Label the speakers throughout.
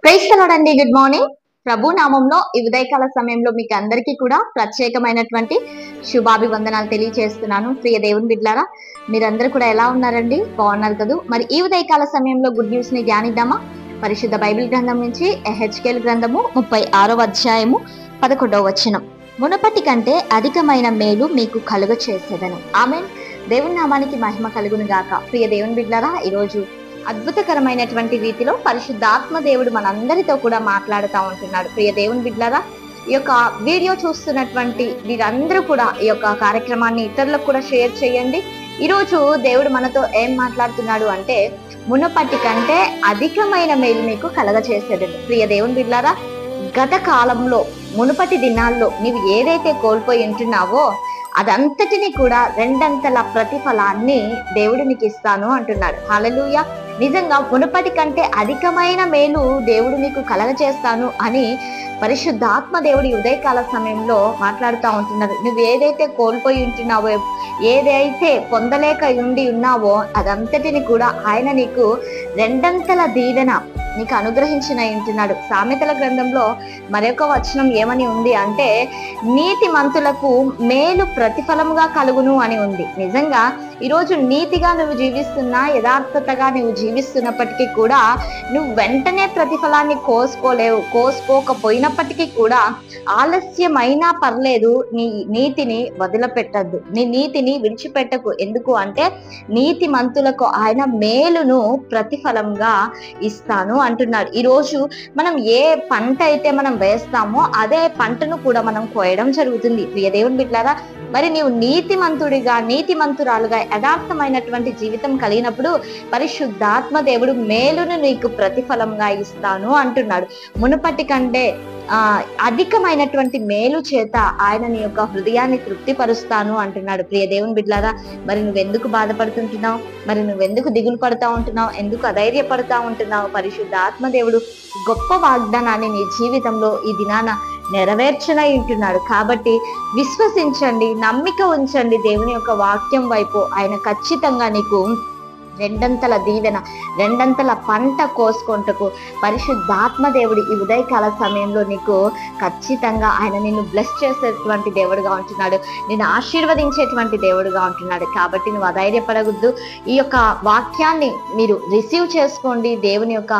Speaker 1: Praise the Lord అండి. Good morning. ప్రభు నామంలో ఈ ఉదయకాల సమయంలో మీకు అందరికీ కూడా ప్రత్యేకమైనటువంటి శుభాభివందనాలు తెలియజేస్తున్నాను. ప్రియ దేవుని బిడ్డలారా, మీరందరూ కూడా ఎలా ఉన్నారండి? బాగున్నారు కదూ? మరి ఈ ఉదయకాల సమయంలో గుడ్ న్యూస్ ని ధ్యానిద్దామా? పరిశుద్ధ బైబిల్ గ్రంథం నుంచి ఎహెచ్కేల్ గ్రంథము 36వ అధ్యాయము 11వ వచనం. మునపటి కంటే అధికమైన మేలు మీకు కలుగ చేసేదను. ఆమేన్. దేవుని నామానికి మహిమ కలుగును గాక. ప్రియ దేవుని బిడ్డలారా, ఈరోజు అద్భుతకరమైనటువంటి రీతిలో పరిశుద్ధాత్మ దేవుడు మనందరితో కూడా మాట్లాడుతూ ఉంటున్నాడు. ప్రియ దేవుని బిడ్డలారా, ఈ యొక్క వీడియో చూస్తున్నటువంటి వీరందరూ కూడా ఈ యొక్క కార్యక్రమాన్ని ఇతరులకు కూడా షేర్ చేయండి. ఈరోజు దేవుడు మనతో ఏం మాట్లాడుతున్నాడు అంటే, మునపటి కంటే అధికమైన మేలు మీకు కలగ చేసేది. ప్రియ దేవుని బిడ్డలారా, గత కాలంలో మునుపటి దినాల్లో నీవు ఏదైతే కోల్పోయి ఉంటున్నావో అదంతటిని కూడా రెండంతల ప్రతిఫలాన్ని దేవుడు నీకు ఇస్తాను అంటున్నాడు. హల్లెలూయా. నిజంగా మునుపటి కంటే అధికమైన మేలు దేవుడు నీకు కలగచేస్తాను అని పరిశుద్ధాత్మ దేవుడి ఉదయకాల సమయంలో మాట్లాడుతూ ఉంటున్నారు. నువ్వు ఏదైతే కోల్పోయి ఉంటున్నావో, ఏదైతే పొందలేక ఉండి ఉన్నావో అదంతటిని కూడా ఆయన నీకు రెండంతల దీవెన నీకు అనుగ్రహించిన ఉంటున్నాడు. సామెతల గ్రంథంలో మరొక వచనం ఏమని ఉంది అంటే, నీతి మంతులకు మేలు ప్రతిఫలముగా కలుగును అని ఉంది. నిజంగా ఈరోజు నీతిగా నువ్వు జీవిస్తున్నా, యథార్థతగా నువ్వు జీవిస్తున్నప్పటికీ కూడా నువ్వు వెంటనే ప్రతిఫలాన్ని కోసుకోకపోయినప్పటికీ కూడా ఆలస్యమైనా పర్లేదు, నీ నీతిని వదిలిపెట్టద్దు, నీ నీతిని విడిచిపెట్టకు. ఎందుకు అంటే నీతి మంతులకు ఆయన మేలును ప్రతిఫలంగా ఇస్తాను అంటున్నాడు. ఈరోజు మనం ఏ పంట అయితే మనం వేస్తామో అదే పంటను కూడా మనం కోయడం జరుగుతుంది. ప్రియ దేవుని బిడ్డలారా, మరి నీవు నీతిమంతుడిగా, నీతిమంతురాలుగా యథార్థమైనటువంటి జీవితం కలిగినప్పుడు పరిశుద్ధాత్మ దేవుడు మేలును నీకు ప్రతిఫలంగా ఇస్తాను అంటున్నాడు. మునుపటి కంటే అధికమైనటువంటి మేలు చేత ఆయన నీ యొక్క హృదయాన్ని తృప్తిపరుస్తాను అంటున్నాడు. ప్రియ దేవుని బిడ్డలారా, మరి నువ్వెందుకు బాధపడుతుంటున్నావు? మరి నువ్వెందుకు దిగులు పడతా ఉంటున్నావు? ఎందుకు అధైర్యపడతా ఉంటున్నావు? పరిశుద్ధ ఆత్మదేవుడు గొప్ప వాగ్దానాన్ని నీ జీవితంలో ఈ దినాన నెరవేర్చనై ఉంటున్నాడు. కాబట్టి విశ్వసించండి, నమ్మిక ఉంచండి దేవుని యొక్క వాక్యం వైపు. ఆయన ఖచ్చితంగా నీకు రెండంతల దీవెన, రెండంతల పంట కోసుకుంటకు పరిశుద్ధాత్మ దేవుడు ఈ ఉదయకాల సమయంలో నీకు ఖచ్చితంగా ఆయన నిన్ను బ్లెస్ చేసేటువంటి దేవుడుగా ఉంటున్నాడు, నిన్ను ఆశీర్వదించేటువంటి దేవుడుగా ఉంటున్నాడు. కాబట్టి నువ్వు అధైర్యపడవద్దు. ఈ యొక్క వాక్యాన్ని మీరు రిసీవ్ చేసుకోండి. దేవుని యొక్క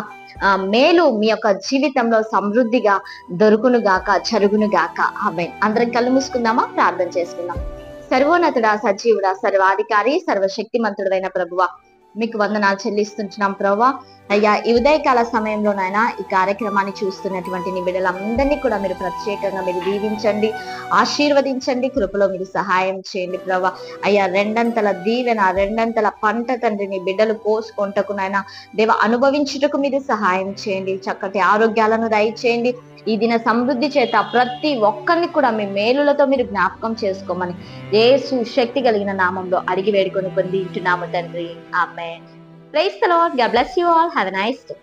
Speaker 1: మేలు మీ యొక్క జీవితంలో సమృద్ధిగా దొరుకును గాక, జరుగును గాక. ఆమేన్. అందరం కళ్ళు మూసుకుందామా? ప్రార్థన చేసుకుందాం. సర్వోన్నతుడా, సజీవుడా, సర్వాధికారి, సర్వశక్తిమంతుడైన ప్రభువా, మీకు వందనాలు చెల్లిస్తుంటున్నాం ప్రభువా. అయ్యా, ఈ ఉదయకాల సమయంలో నాయన ఈ కార్యక్రమాన్ని చూస్తున్నటువంటి నీ బిడ్డలందరినీ కూడా మీరు ప్రత్యేకంగా మీరు దీవించండి, ఆశీర్వదించండి, కృపలో మీరు సహాయం చేయండి ప్రభువా. అయ్యా, రెండంతల దీవెన, రెండంతల పంట తండ్రి నీ బిడ్డలు కోసుకుంటకు నాయన దేవ అనుభవించుటకు మీరు సహాయం చేయండి. చక్కటి ఆరోగ్యాలను దయచేయండి. ఈ దిన సమృద్ధి చేత ప్రతి ఒక్కరిని కూడా మీ మేలులతో మీరు జ్ఞాపకం చేసుకోమని యేసు శక్తి కలిగిన నామంలో అడిగి వేడుకొని పొందింటున్నాము తండ్రి. Amen. Praise the Lord. God bless you all. Have a nice day.